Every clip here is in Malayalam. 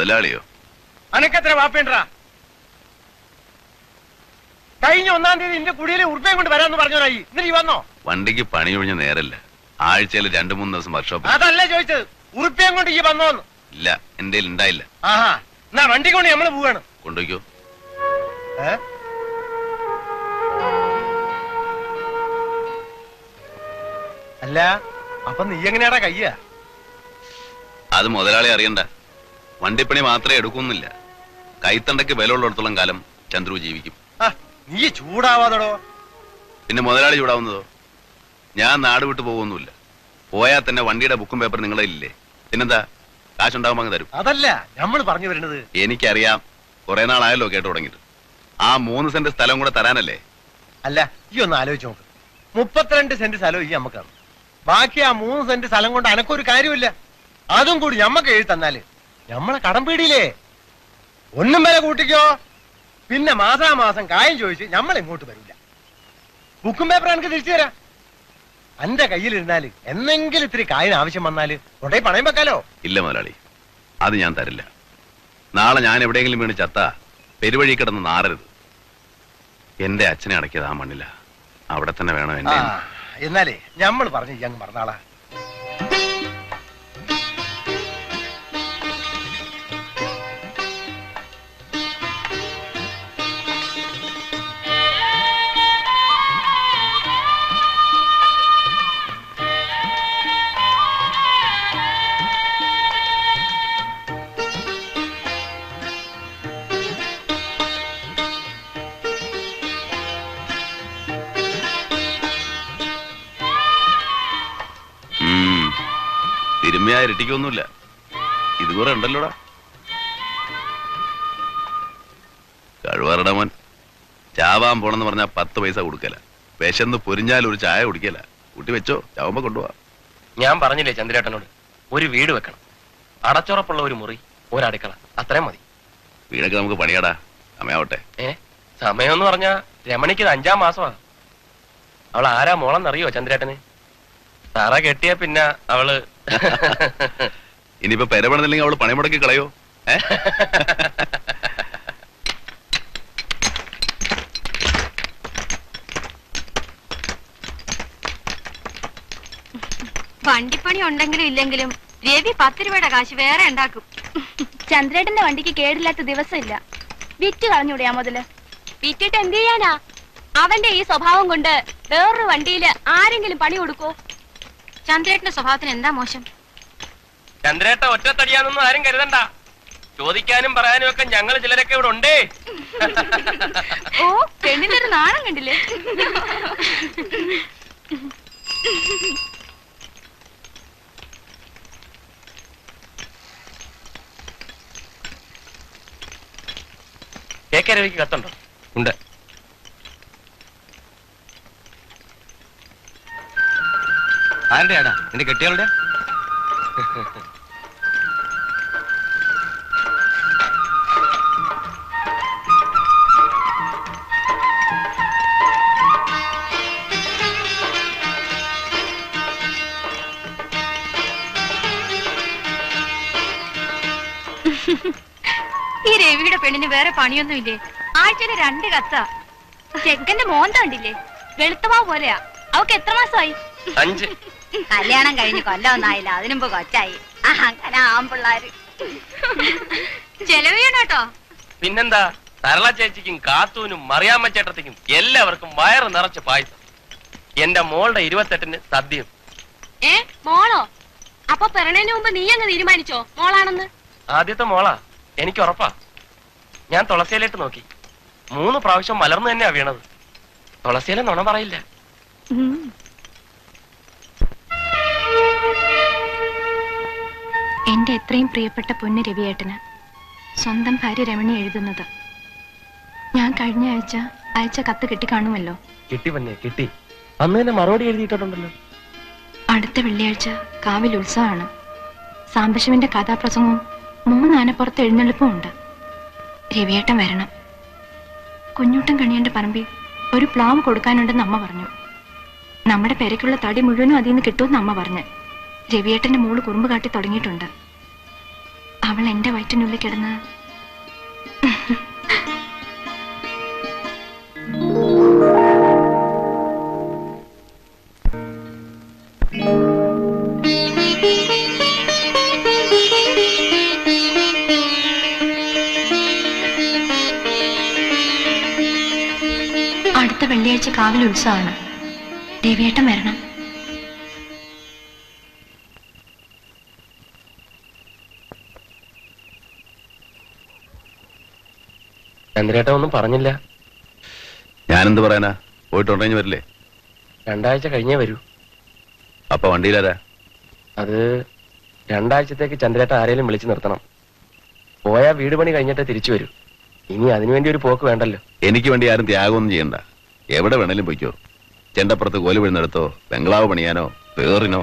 മുതലാളിയോ? അനക്കെത്ര വാപ്പേണ്ടാ? കഴിഞ്ഞ 1-ാം തീയതി എന്റെ കുടിയിലെ ഉറുപ്പയും കൊണ്ട് വരാന്ന് പറഞ്ഞോനായി. ഇന്ന് നീ വന്നോ? വണ്ടിക്ക് പണി ഒഴിഞ്ഞ നേരല്ല, ആഴ്ചയിൽ 2-3 ദിവസം വർക്ക്ഷോപ്പ്. അതല്ല ചോദിച്ചത്, ഉറുപ്പയും കൊണ്ട് ഈ വന്നോന്ന്. ഇല്ല, എന്റെ ഉണ്ടായില്ല. ആഹാ, എന്നാ വണ്ടി കൊണ്ട് നമ്മള് പോവാണ്. കൊണ്ടുപോയിക്കോ. അല്ല, അപ്പൊ നീ എങ്ങനെയാടാ കയ്യ? അത് മുതലാളി അറിയണ്ട. വണ്ടിപ്പണി മാത്രമേ എടുക്കുന്നില്ല, കൈത്തണ്ടയ്ക്ക് വിലയുള്ളിടത്തോളം കാലം ചന്ദ്രു ജീവിക്കും. നീ ചൂടാവാതടോ. പിന്നെ മുതലാളി ചൂടാവുന്നതോ? ഞാൻ നാട് വിട്ടു പോകുന്നില്ല. പോയാൽ തന്നെ വണ്ടിയുടെ ബുക്കും പേപ്പർ നിങ്ങളെ ഇല്ലേ? പിന്നെന്താ, കാശുണ്ടാകുമ്പോ അങ്ങ് തരും. അതല്ല നമ്മൾ പറഞ്ഞു വരുന്നത്. എനിക്കറിയാം, കുറെ നാളായല്ലോ കേട്ടു തുടങ്ങിട്ട്. ആ 3 സെന്റ് സ്ഥലം കൂടെ തരാനല്ലേ? അല്ല, ഈ ഒന്ന് ആലോചിച്ച് നോക്ക്. 32 സെന്റ് സ്ഥലം ഈ നമ്മക്കാണ്. ബാക്കി ആ 3 സെന്റ് സ്ഥലം കൊണ്ട് അനക്കൊരു കാര്യമില്ല. അതും കൂടി ഞമ്മക്ക് എഴുതി തന്നാല് ഞമ്മളെ കടം പീടിയില്ലേ? ഒന്നും വില കൂട്ടിക്കോ. പിന്നെ മാസാമാസം കായം ചോദിച്ച് നമ്മൾ ഇങ്ങോട്ട് വരില്ല. ബുക്കും പേപ്പർ എനിക്ക് തിരിച്ചു തരാം. എന്റെ കയ്യിലിരുന്നാല് എന്നെങ്കിലും ഇത്തിരി കായിന് ആവശ്യം വന്നാല് കൊണ്ടേ പണയം വെക്കാലോ. ഇല്ല മുതലാളി, അത് ഞാൻ തരില്ല. നാളെ ഞാൻ എവിടെയെങ്കിലും വീണ് ചത്ത പെരുവഴി കിടന്ന് നാറരുത്. എന്റെ അച്ഛനെ അടക്കിയത് ആ മണ്ണില്ല, അവിടെ തന്നെ വേണം എന്നെ. എന്നാലേ ഞമ്മൾ പറഞ്ഞു ഈ അങ്ങ് മറന്നാളാ. തിരുമ്മയാ ഇരട്ടിക്കൊന്നുമില്ല, ഇതുകൂടെ ഉണ്ടല്ലോടാ. കഴിവാറുടെ മോൻ ചാവാൻ പോണെന്ന് പറഞ്ഞാ 10 പൈസ കൊടുക്കല. വിശന്ന് പൊരിഞ്ഞാൽ ഒരു ചായ കുടിക്കല. കൂട്ടി വെച്ചോ, ചാവുമ്പോ കൊണ്ടുപോവാ. ഞാൻ പറഞ്ഞില്ലേ ചന്ദ്രേട്ടനോട്, ഒരു വീട് വെക്കണം, അടച്ചുറപ്പുള്ള ഒരു മുറി, ഒരടുക്കള, അത്രയും മതി. വീടൊക്കെ നമുക്ക് പണിയാടാ, സമയാവട്ടെ. സമയം എന്ന് പറഞ്ഞാ രമണിക്ക് 5-ാം മാസമാ. അവൾ ആരാ മോളെന്നറിയോ ചന്ദ്രേട്ടന്? തറ കെട്ടിയ പിന്നെ അവള് ഇനിയിപ്പോ പെരപണില്ലെങ്കിൽ അവള് പണി മുടക്കി കളയോ? വണ്ടിപ്പണി ഉണ്ടെങ്കിലും ഇല്ലെങ്കിലും രവി 10 രൂപയുടെ കാശ് വേറെ ഉണ്ടാക്കും. ചന്ദ്രേട്ടന്റെ വണ്ടിക്ക് കേടില്ലാത്ത ദിവസമില്ല. വിറ്റ് കളഞ്ഞൂടെയാ മുതല്? വിറ്റിട്ട് എന്ത് ചെയ്യാനാ? അവന്റെ ഈ സ്വഭാവം കൊണ്ട് വേറൊരു വണ്ടിയില് ആരെങ്കിലും പണി കൊടുക്കോ? ചന്ദ്രേട്ടന്റെ സ്വഭാവത്തിന് എന്താ മോശം? ചന്ദ്രേട്ട ഒറ്റത്തടിയാന്നൊന്നും ആരും കരുതണ്ട. ചോദിക്കാനും പറയാനും ഒക്കെ ഞങ്ങൾ ചിലരൊക്കെ ഇവിടെ ഉണ്ടേ. ഓ, പെണ്ണിന്റെ ഒരു നാണം കണ്ടില്ലേ? കേക്കരവിക്ക് കത്തുണ്ടോ? ഉണ്ട്. ആരുടെയാടാ? എന്റെ കെട്ടിയാളുടെ? ഈ രവിയുടെ പെണ്ണിന് വേറെ പണിയൊന്നും ഇല്ലേ? ആഴ്ചയില് 2 കത്താ. ചെക്കന്റെ മോന്ത കണ്ടില്ലേ? വെളുത്തമാവ് പോലെയാ. അവക്ക് എത്ര മാസമായി? 5. കല്യാണം കഴിഞ്ഞ് കൊല്ലമൊന്നായില്ല, അതിനുമ്പ് കൊച്ചായി. അങ്ങനെ ആമ്പിള്ളാര് ചെലവ് കേട്ടോ. പിന്നെന്താ, സരള ചേച്ചിക്കും കാത്തൂനും മറിയാമ്മ ചേട്ടത്തിക്കും എല്ലാവർക്കും വയറ് നിറച്ച് പായസം. എന്റെ മോളുടെ 28-ന് സദ്യയും. മോളോ? അപ്പൊ പിറണേന് മുമ്പ് നീ അങ്ങ് തീരുമാനിച്ചോ മോളാണെന്ന്? ആദ്യത്തെ മോളാ, എനിക്ക് ഉറപ്പാ. ഞാൻ തുളസിയിലിട്ട് നോക്കി, 3 പ്രാവശ്യം മലർന്നു തന്നെയാ വീണത്. തുളസിയിലെ നുണ പറയില്ല. എന്റെ എത്രയും പ്രിയപ്പെട്ട പൊന്നു രവിയേട്ടന് സ്വന്തം ഭാര്യ രമണി എഴുതുന്നത്. ഞാൻ കഴിഞ്ഞ ആഴ്ച അയച്ച കത്ത് കിട്ടിക്കാണുമല്ലോ. കിട്ടി പന്നെ, കിട്ടി. അന്ന് തന്നെ മറുപടി എഴുതിയിട്ടുണ്ടല്ലോ. അടുത്ത വെള്ളിയാഴ്ച കാവിൽ ഉത്സവമാണ്. സാംബശിവന്റെ കഥാപ്രസംഗവും 3 ആനപ്പുറത്ത് എഴുന്നള്ളിപ്പും ഉണ്ട്. രവിയേട്ടൻ വരണം. കുഞ്ഞൂട്ടൻ കണിയന്റെ പറമ്പിൽ ഒരു പ്ലാവ് കൊടുക്കാനുണ്ടെന്ന് അമ്മ പറഞ്ഞു. നമ്മുടെ പെരയ്ക്കുള്ള തടി മുഴുവനും അതിൽ നിന്ന് കിട്ടുമെന്ന് അമ്മ പറഞ്ഞു. രവിയേട്ടന്റെ മോള് കുറുമ്പ് കാട്ടി തുടങ്ങിയിട്ടുണ്ട്. അവൾ എന്റെ വയറ്റിനുള്ളിൽ കിടന്ന് അടുത്ത വെള്ളിയാഴ്ച കാവിൽ ഉത്സവമാണ്. ദേവിയേട്ടൻ വരണം. ചന്ദ്രേട്ടൻ ഒന്നും പറഞ്ഞില്ല. ഞാനെന്ത് പറയാനാ? പോയിട്ടുണ്ടെങ്കിൽ വരില്ലേ? 2 ആഴ്ച കഴിഞ്ഞേ വരൂ. അപ്പൊ വണ്ടിയിലാരാ? അത് 2 ആഴ്ചത്തേക്ക് ചന്ദ്രേട്ടൻ ആരെങ്കിലും വിളിച്ചു നിർത്തണം. പോയാ വീട് പണി കഴിഞ്ഞിട്ട് തിരിച്ചു വരൂ. ഇനി അതിനുവേണ്ടി ഒരു പോക്ക് വേണ്ടല്ലോ. എനിക്ക് വേണ്ടി ആരും ത്യാഗമൊന്നും ചെയ്യണ്ട. എവിടെ വേണേലും പൊയ്ക്കോ. ചെണ്ടപ്പുറത്ത് കോല് വീഴുന്നിടത്തോ, ബംഗ്ലാവ് പണിയാനോ, പേറിനോ.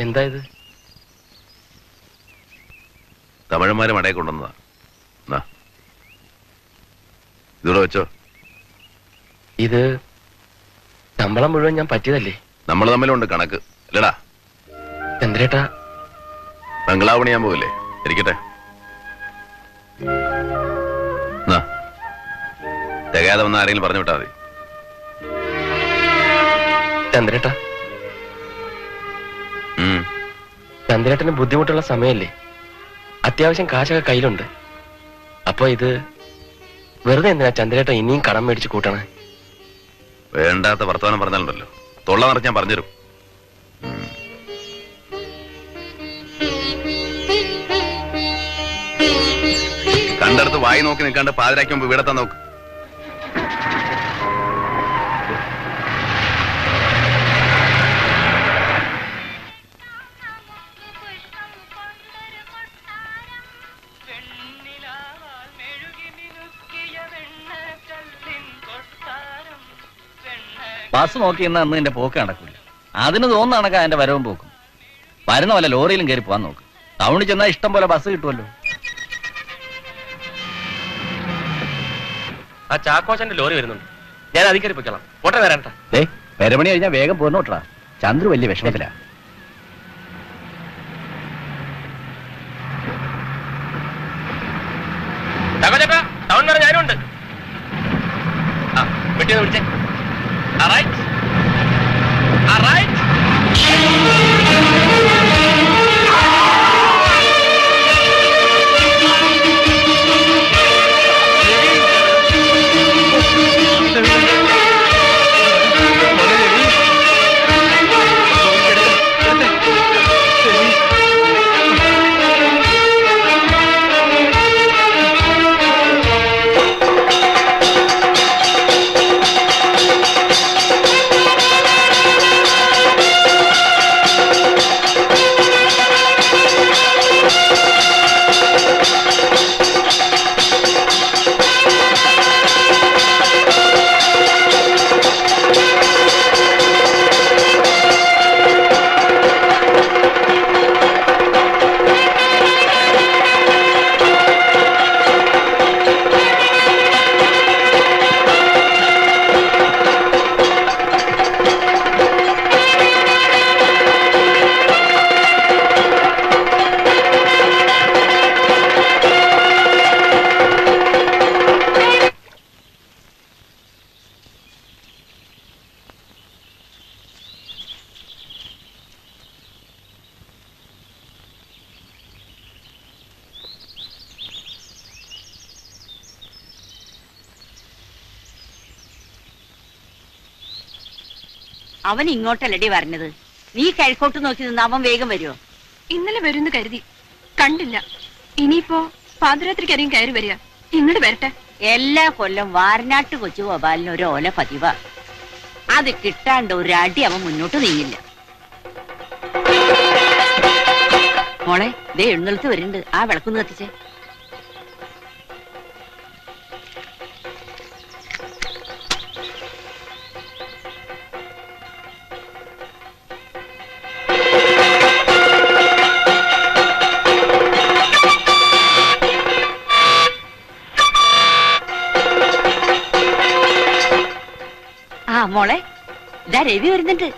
എന്താ ഇത്? തമിഴന്മാരെ മടയെ കൊണ്ടുവന്നതാ. ഇതൂടെ വെച്ചോ. ഇത് ശമ്പളം മുഴുവൻ ഞാൻ പറ്റിയതല്ലേ? നമ്മൾ തമ്മിലുണ്ട് കണക്ക് അല്ലടാ. ചന്ദ്രേട്ടാ, ബംഗ്ലാവ് പണിയാൻ പോവില്ലേ? ഇരിക്കട്ടെ. തികയാതെ വന്ന ആരെങ്കിലും പറഞ്ഞു വിട്ടാ മതി. ചന്ദ്രേട്ടാ, ചന്ദ്രേട്ടന് ബുദ്ധിമുട്ടുള്ള സമയല്ലേ? അത്യാവശ്യം കാശൊക്കെ കയ്യിലുണ്ട്. അപ്പൊ ഇത് വെറുതെ എന്തിനാ ചന്ദ്രേട്ടൻ ഇനിയും കടം മേടിച്ച് കൂട്ടണേ? വേണ്ടാത്ത വർത്തമാനം പറഞ്ഞാലുണ്ടല്ലോ, തൊള്ള നിറച്ച് ഞാൻ പറഞ്ഞുതരും. കണ്ടടുത്ത് വായി നോക്കി നിൽക്കാണ്ട് പാതിരാക്കി മുമ്പ് വീടെത്താൻ നോക്ക്. ബസ് നോക്കി ഇന്ന് അന്ന് എന്റെ പോക്ക് നടക്കില്ല. അതിന് തോന്നുന്ന കണക്കാ എന്റെ വരവും പോക്കും. വരുന്ന പോലെ ലോറിയിലും കയറി പോകാൻ നോക്കും. ടൗണിൽ ചെന്നാൽ ഇഷ്ടം പോലെ ബസ് കിട്ടുമല്ലോ. ആ ചാക്കോച്ചന്റെ ലോറി വരുന്നുണ്ട്. ഞാൻ അതിൽ കയറി പൊയ്ക്കണം. ഓട്ടെ വരാട്ടാ. പെരമണി കഴിഞ്ഞാൽ വേഗം പോന്നോട്ടാ. ചന്ദ്രു വലിയ വിഷമത്തിലാ. ചാക്കോച്ചേട്ടാ, ടൗൺ വരെ ഞാനും ഉണ്ട്. ആ വെട്ടിയൊന്ന് വിളിച്ചേ. അവൻ ഇങ്ങോട്ടല്ലടി പറഞ്ഞത്. നീ കിഴക്കോട്ട് നോക്കി നിന്ന് അവൻ വേഗം വരുമോ? ഇന്നലെ വരുന്ന് കരുതി, കണ്ടില്ല. ഇനിയിപ്പോ പാതിരാത്രിക്കാരെയും കയറി വരിക. ഇങ്ങോട്ട് വരട്ടെ. എല്ലാ കൊല്ലം വാരനാട്ട് കൊച്ചു ഗോപാലിന് ഒരു ഓല പതിവാ. അത് കിട്ടാണ്ട് ഒരു അടി അവൻ മുന്നോട്ട് നീങ്ങില്ല. മോളെ ദേ എഴുന്നള്ളത്ത് വരുന്നുണ്ട്. ആ വിളക്കൊന്ന് കത്തിച്ചേ. ആ മോളെ ഇതാ രവി വരുന്നുണ്ട്.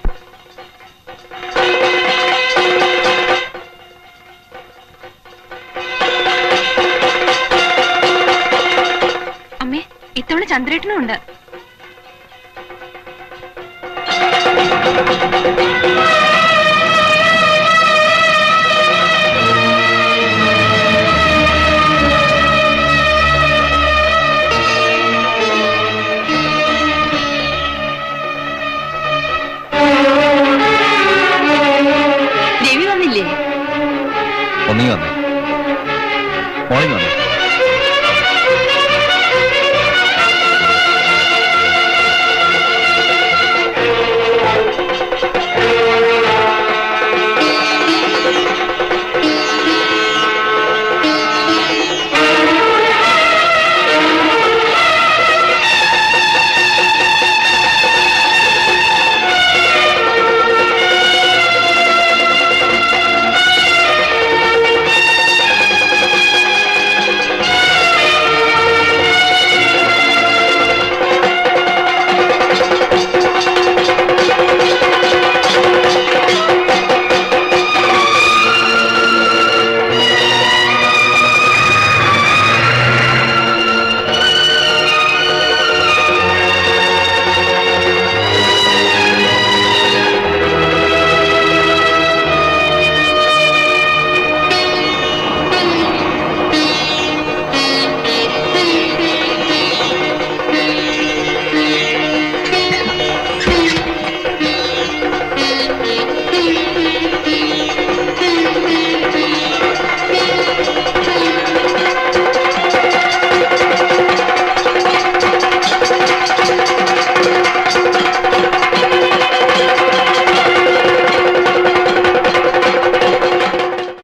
അമ്മേ, ഇത്തവണ ചന്ദ്രേട്ടനും ഉണ്ട്. രവി വന്നില്ലേ? ഒന്നീ വന്നേ, മോളിങ് വന്നേ.